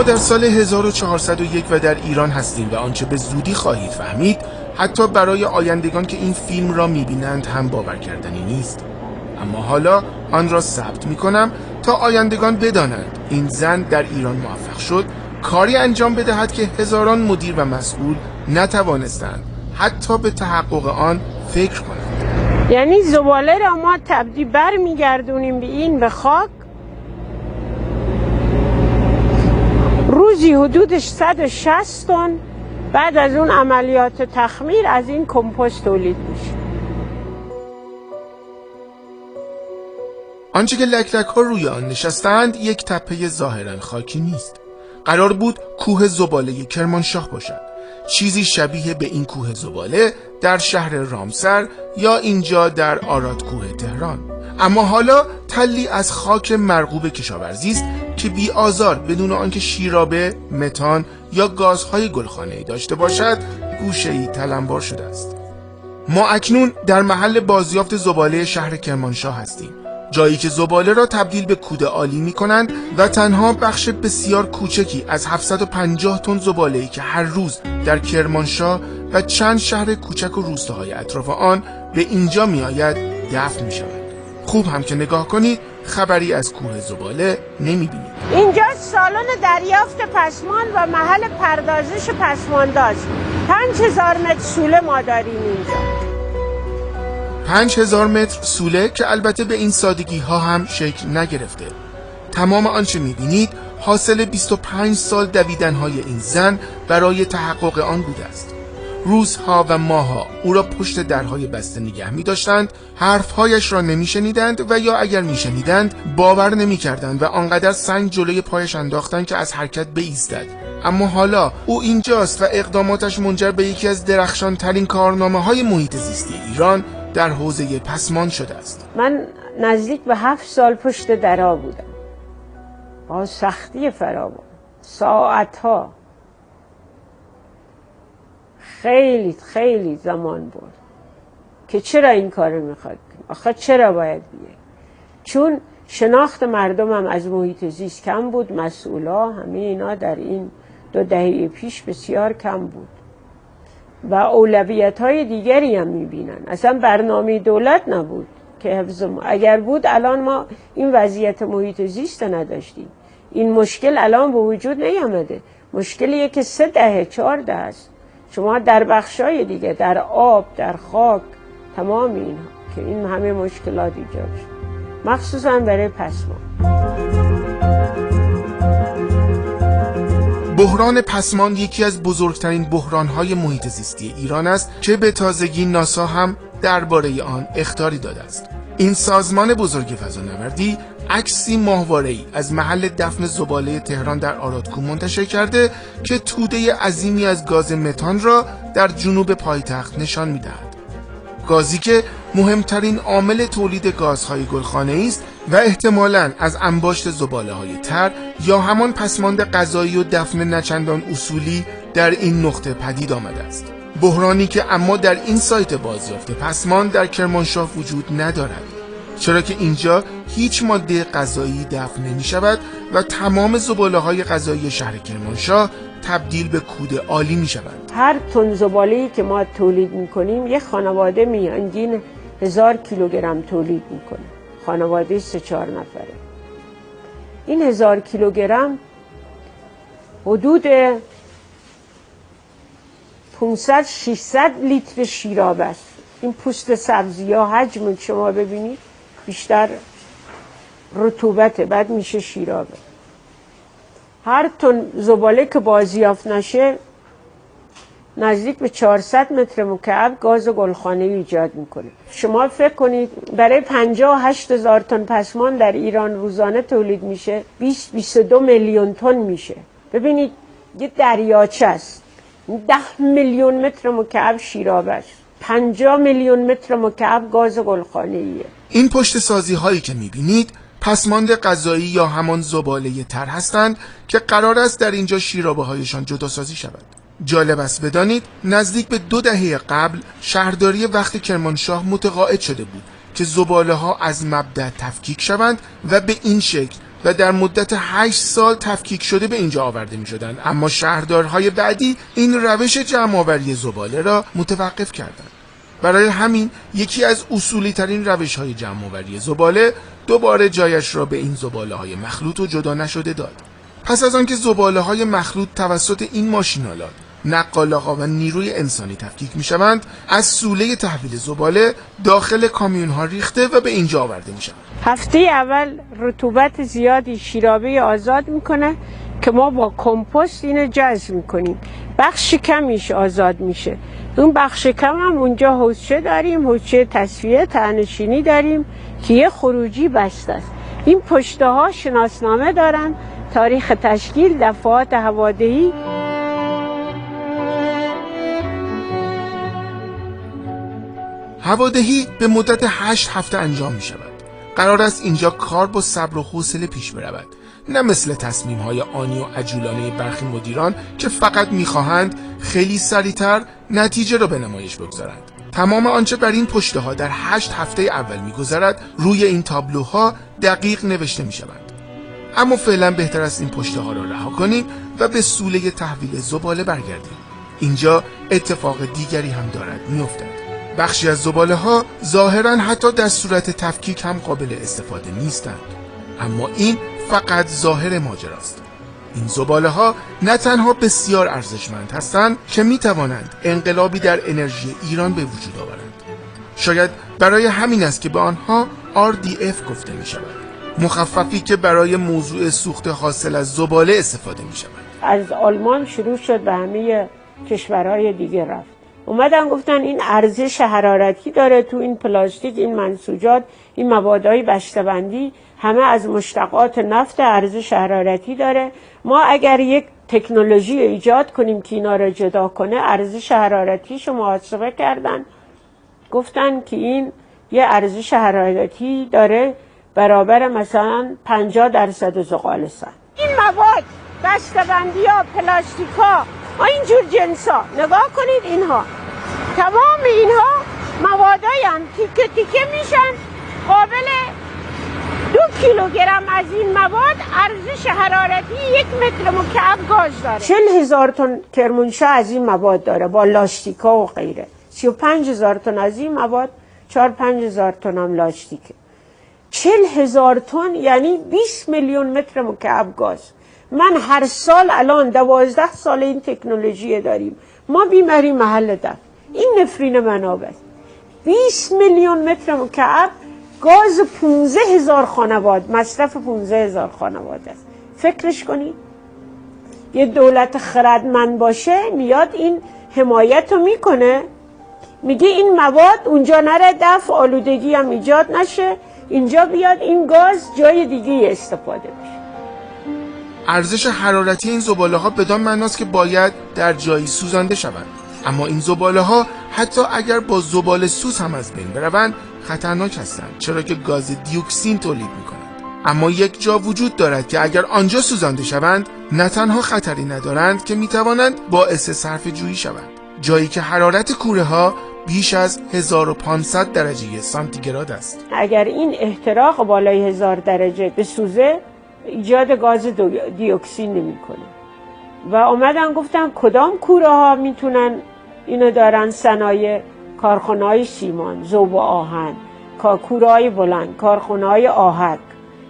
ما در سال 1401 و در ایران هستیم و آنچه به زودی خواهید فهمید حتی برای آیندگان که این فیلم را می‌بینند هم باور کردنی نیست. اما حالا آن را ثبت می‌کنم تا آیندگان بدانند این زن در ایران موفق شد کاری انجام بدهد که هزاران مدیر و مسئول نتوانستند حتی به تحقق آن فکر کنند. یعنی زباله را ما تبدیل برمیگردونیم به خاک، روزی حدودش 160 تن بعد از اون عملیات تخمیر از این کمپوست تولید میشه. آنچه که لکلک ها روی آن نشستند یک تپه ظاهرا خاکی نیست. قرار بود کوه زباله کرمانشاه باشد. چیزی شبیه به این کوه زباله در شهر رامسر یا اینجا در آرادکوه تهران. اما حالا تلی از خاک مرغوب کشاورزی است که بی آزار بدون آنکه شیرابه، متان یا گازهای گلخانه‌ای داشته باشد گوشه‌ای تلمبار شده است. ما اکنون در محل بازیافت زباله شهر کرمانشاه هستیم، جایی که زباله را تبدیل به کود آلی می کنند و تنها بخش بسیار کوچکی از 750 تن زباله‌ای که هر روز در کرمانشاه و چند شهر کوچک و روستاهای اطراف آن به اینجا می آید دفن می شود. خوب هم که نگاه کنید خبری از کوه زباله نمی بینید. اینجا سالن دریافت پسماند و محل پردازش پسمانداست. 5000 متر سوله ما داریم اینجا. 5000 متر سوله که البته به این سادگی ها هم شکل نگرفته. تمام آنچه می‌بینید حاصل 25 سال دویدن های این زن برای تحقق آن بوده است. روزها و ماهها او را پشت درهای بسته نگه می‌داشتند، حرفهایش را نمی‌شنیدند و یا اگر می‌شنیدند باور نمی‌کردند و آنقدر سنگ جلوی پایش انداختند که از حرکت بایستد. اما حالا او اینجاست و اقداماتش منجر به یکی از درخشان‌ترین کارنامه‌های محیط زیستی ایران در حوزه پسماند شده است. من نزدیک به 7 سال پشت درها بودم با سختی فراوان، ساعتها، خیلی زمان برد که چرا این کارو میخواد، آخه چرا باید بیه. چون شناخت مردمم از محیط زیست کم بود، مسئولا همه اینا در این 2 دهه پیش بسیار کم بود و اولویت‌های دیگری هم می‌بینن. اصلا برنامه دولت نبود که حفظ ما. اگر بود الان ما این وضعیت محیط زیست نداشتیم. این مشکل الان به وجود نیامده. مشکلیه که 3 دهه 4 دهه است. شما در بخشای دیگه، در آب، در خاک، تمام اینها که این همه مشکلات ایجاد شد، مخصوصا برای پسماند. بحران پسماند یکی از بزرگترین بحران‌های محیط زیستی ایران است که به تازگی ناسا هم درباره آن اخطاری داده است. این سازمان بزرگ فضانوردی عکسی ماهواره‌ای از محل دفن زباله تهران در آرادکو منتشر کرده که توده عظیمی از گاز متان را در جنوب پایتخت نشان می‌دهد. گازی که مهمترین عامل تولید گازهای گلخانه‌ای است و احتمالاً از انباشت زباله‌های تر یا همان پسماند غذایی و دفن نچندان اصولی در این نقطه پدید آمده است. بحرانی که اما در این سایت بازیافت پسماند در کرمانشاه وجود ندارد، چرا که اینجا هیچ ماده غذایی دفن نمی شود و تمام زباله‌های غذایی شهر کرمانشاه تبدیل به کود آلی می شوند. هر تن زباله‌ای که ما تولید می کنیم یک خانواده میانگین 1000 کیلوگرم تولید می کنه. خانواده 3-4 نفره. این 1000 کیلوگرم حدود 500-600 لیتر شیراب است. این پوست سبزی ها حجم شما ببینید بیشتر رطوبته، بعد میشه شیرابه. هر تن زباله که بازیافت نشه نزدیک به 400 متر مکعب گاز گلخانه‌ای ایجاد میکنه. شما فکر کنید برای 58 هزار تن پسماند در ایران روزانه تولید میشه، 20-22 میلیون تن میشه. ببینید یه دریاچه است، 10 میلیون متر مکعب شیراب است، 50 میلیون متر مکعب گاز گلخانه‌ایه. این پشت سازی هایی که میبینید پسماند غذایی یا همان زباله تر هستند که قرار است در اینجا شیرابه هایشان جدا سازی شود. جالب است بدانید نزدیک به 2 دهه قبل شهرداری وقت کرمانشاه متقاعد شده بود که زباله ها از مبدأ تفکیک شوند و به این شکل و در مدت 8 سال تفکیک شده به اینجا آورده می شدند. اما شهردارهای بعدی این روش جمع‌آوری زباله را متوقف کردند. برای همین یکی از اصولی ترین روش های جمع‌آوری زباله دوباره جایش را به این زباله های مخلوط و جدا نشده داد. پس از آنکه زباله های مخلوط توسط این ماشین‌آلات، نقال‌ها و نیروی انسانی تفکیک می‌شوند، از سوله تحویل زباله داخل کامیون‌ها ریخته و به اینجا آورده می‌شوند. هفته اول رطوبت زیادی شیرابه آزاد میکنه که ما با کمپوست اینو جذب میکنیم، بخش کمیش آزاد میشه. اون بخش کم هم اونجا حوضچه داریم، حوضچه تصفیه ته‌نشینی داریم که یه خروجی بسته است. این پشته ها شناسنامه دارن، تاریخ تشکیل، دفعات هوادهی. هوادهی به مدت 8 هفته انجام می شود. قرار است اینجا کار با صبر و حوصله پیش برود، نه مثل تصمیم‌های آنی و عجولانه برخی مدیران که فقط می‌خواهند خیلی سریعتر نتیجه را به نمایش بگذارند. تمام آنچه بر این پشته‌ها در 8 هفته اول می‌گذرد روی این تابلوها دقیق نوشته می‌شوند. اما فعلا بهتر است این پشته‌ها را رها کنیم و به سوله تحویل زباله برگردیم. اینجا اتفاق دیگری هم دارد می‌افتد. بخشی از زباله‌ها ظاهراً حتی در صورت تفکیک هم قابل استفاده نیستند. اما این فقط ظاهر ماجراست. این زباله‌ها نه تنها بسیار ارزشمند هستند که می‌توانند انقلابی در انرژی ایران به وجود آورند. شاید برای همین است که به آنها RDF گفته می‌شود، مخففی که برای موضوع سوخت حاصل از زباله استفاده می‌شود. از آلمان شروع شد به همه کشورهای دیگه رفت. اومدن گفتن این ارزش حرارتی داره، تو این پلاستیک، این منسوجات، این موادهای بسته‌بندی همه از مشتقات نفت، ارزش حرارتی داره. ما اگر یک تکنولوژی ایجاد کنیم که اینا را جدا کنه، ارزش حرارتیشو محاسبه کردن، گفتن که این یه ارزش حرارتی داره برابر مثلا 50% زغال‌سنگ. این مواد بسته‌بندی‌ها، پلاستیک‌ها، اینجور جنسا نگاه کنید، اینها تمام اینها موادایی هم تیکه تیکه میشن، قابل 2 کیلوگرم از این مواد ارزش حرارتی 1 متر مکعب گاز داره. 40,000 تن کرمانشاه از این مواد داره با لاستیکا و غیره. 35,000 تن از این مواد، 4-5,000 تن هم لاستیکه. 40,000 تن یعنی 20 میلیون متر مکعب گاز. من هر سال الان 12 سال این تکنولوژی داریم، ما بیماری محل دفع. این نفرین منابع 20 میلیون متر مکعب گاز 15,000 خانواده، مصرف 15,000 خانواده است. فکرش کنید. یه دولت خردمند باشه میاد این حمایت رو میکنه، میگه این مواد اونجا نره، دفع آلودگی هم ایجاد نشه، اینجا بیاد این گاز جای دیگه استفاده بشه. ارزش حرارتی این زباله‌ها بدان معناست که باید در جایی سوزانده شوند. اما این زباله‌ها حتی اگر با زباله سوز هم از بین بروند خطرناک هستند، چرا که گاز دیوکسین تولید می‌کنند. اما یک جا وجود دارد که اگر آنجا سوزانده شوند نه تنها خطری ندارند که می‌توانند باعث صرفه‌جویی شوند. جایی که حرارت کوره‌ها بیش از 1500 درجه سانتیگراد است. اگر این احتراق بالای 1000 درجه بسوزه ایجاد گاز دیوکسین نمی‌کنه. و اومدن گفتن کدام کوره ها میتونن اینو دارن؟ صنایع، کارخانه‌های سیمان، ذوب و آهن، کوره‌های بلند، کارخانه‌های آهک،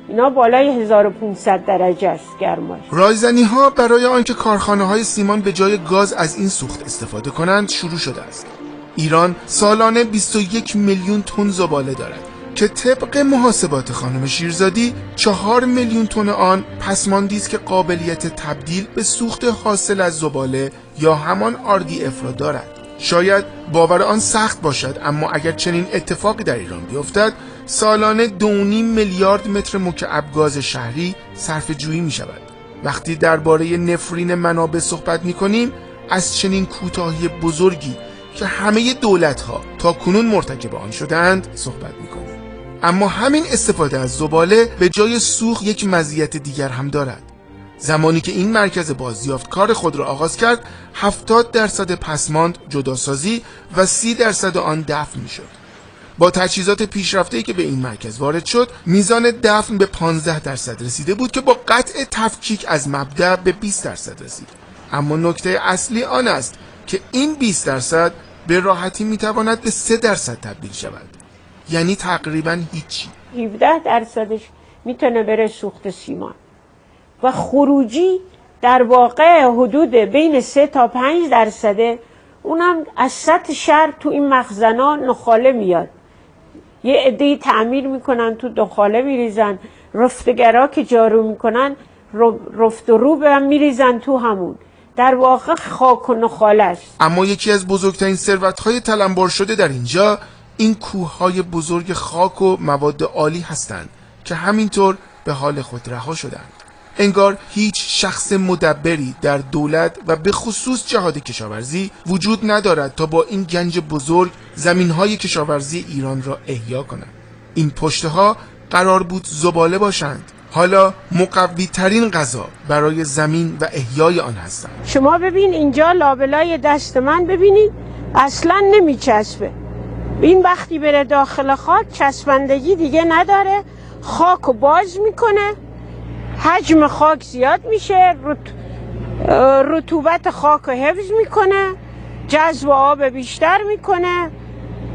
اینا بالای 1500 درجه است گرماش. رایزنی‌ها برای آنکه کارخانه‌های سیمان به جای گاز از این سوخت استفاده کنند شروع شده است. ایران سالانه 21 میلیون تن زباله دارد که طبق محاسبات خانم شیرزادی 4 میلیون تن آن پسماندی است که قابلیت تبدیل به سوخت حاصل از زباله یا همان RDF را دارد. شاید باور آن سخت باشد، اما اگر چنین اتفاقی در ایران بیفتد سالانه 2.5 میلیارد متر مکعب گاز شهری صرفه جویی می شود. وقتی درباره نفرین منابع صحبت می کنیم از چنین کوتاهی بزرگی که همه دولت‌ها تا کنون مرتکب آن شدند صحبت می کنیم. اما همین استفاده از زباله به جای سوخت یک مزیت دیگر هم دارد. زمانی که این مرکز بازیافت کار خود را آغاز کرد 70% پسماند جداسازی و 30% آن دفع می شد. با تجهیزات پیشرفته‌ای که به این مرکز وارد شد، میزان دفن به 15% رسیده بود که با قطع تفکیک از مبدأ به 20% رسید. اما نکته اصلی آن است که این 20% به راحتی میتواند به 3% تبدیل شود، یعنی تقریبا هیچی. 17% میتونه بره سوخت سیمان و خروجی در واقع حدود بین 3 تا 5%. اونم از سطح شهر تو این مخزنا نخاله میاد، یه عده‌ای تعمیر میکنن، تو نخاله میریزن، رفتگرا که جارو میکنن رفت و رو هم میریزن تو همون، در واقع خاک و نخاله است. اما یکی از بزرگترین ثروت‌های تلمبار شده در اینجا این کوه‌های بزرگ خاک و مواد عالی هستند که همینطور به حال خود رها شدند. انگار هیچ شخص مدبری در دولت و به خصوص جهاد کشاورزی وجود ندارد تا با این گنج بزرگ زمین‌های کشاورزی ایران را احیا کند. این پشته‌ها قرار بود زباله باشند، حالا مقوی ترین غذا برای زمین و احیای آن هستند. شما ببین اینجا لابلای دست من ببینید اصلا نمیچسبه. این وقتی بره داخل خاک چسبندگی دیگه نداره، خاکو باز میکنه، حجم خاک زیاد میشه، رطوبت خاک رو حفظ میکنه، جذب آب بیشتر میکنه،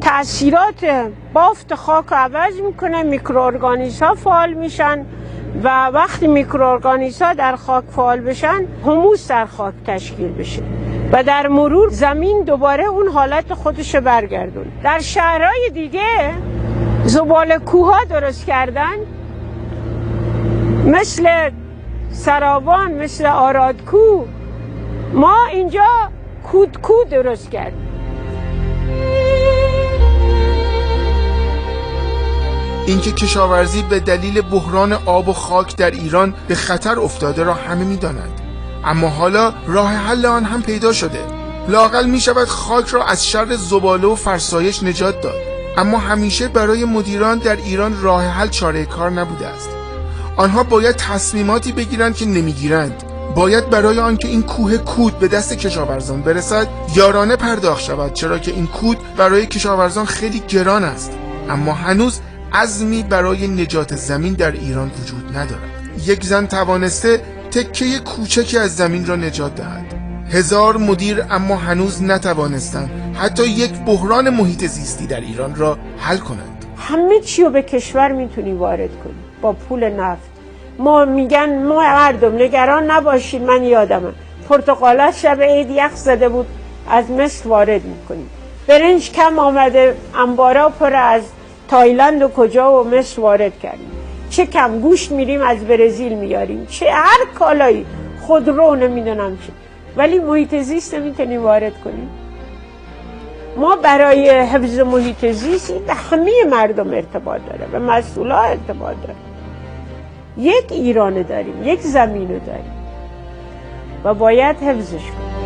تأثیرات بافت خاک رو عوض میکنه، میکروارگانیسم‌ها فعال میشن و وقتی میکروارگانیسم‌ها در خاک فعال بشن هوموس در خاک تشکیل بشه و در مرور زمین دوباره اون حالت خودش رو برگردون. در شهرهای دیگه زباله کوها درست کردن، مثل سراوان، مثل آرادکو. ما اینجا کودکو درست کردیم. اینکه کشاورزی به دلیل بحران آب و خاک در ایران به خطر افتاده را همه می‌دانند، اما حالا راه حل آن هم پیدا شده. لااقل می‌شود خاک را از شر زباله و فرسایش نجات داد. اما همیشه برای مدیران در ایران راه حل چاره کار نبوده است. آنها باید تصمیماتی بگیرند که نمیگیرند. باید برای آنکه این کوه کود به دست کشاورزان برسد یارانه پرداخت شود، چرا که این کود برای کشاورزان خیلی گران است. اما هنوز عزمی برای نجات زمین در ایران وجود ندارد. یک زن توانسته تکه کوچکی از زمین را نجات دهد. هزار مدیر اما هنوز نتوانستند حتی یک بحران محیط زیستی در ایران را حل کنند. همه چی رو به کشور میتونی وارد کنی با پول نفت. ما میگن ما مردم نگران نباشید، من یادمه پرتقالات شب عید یخ زده بود از مصر وارد میکنیم، برنج کم آمده انبارا پر از تایلند و کجا و مصر وارد کردیم، چه کم گوشت میریم از برزیل میاریم، چه هر کالایی، خودرو نمیدونم چه، ولی محیط زیست نمیتونیم وارد کنیم. ما برای حفظ محیط زیست به همه مردم ارتباط داره، به مسئولا ارتباط داره. یک ایران داریم، یک زمین داریم و باید حفظش کنیم.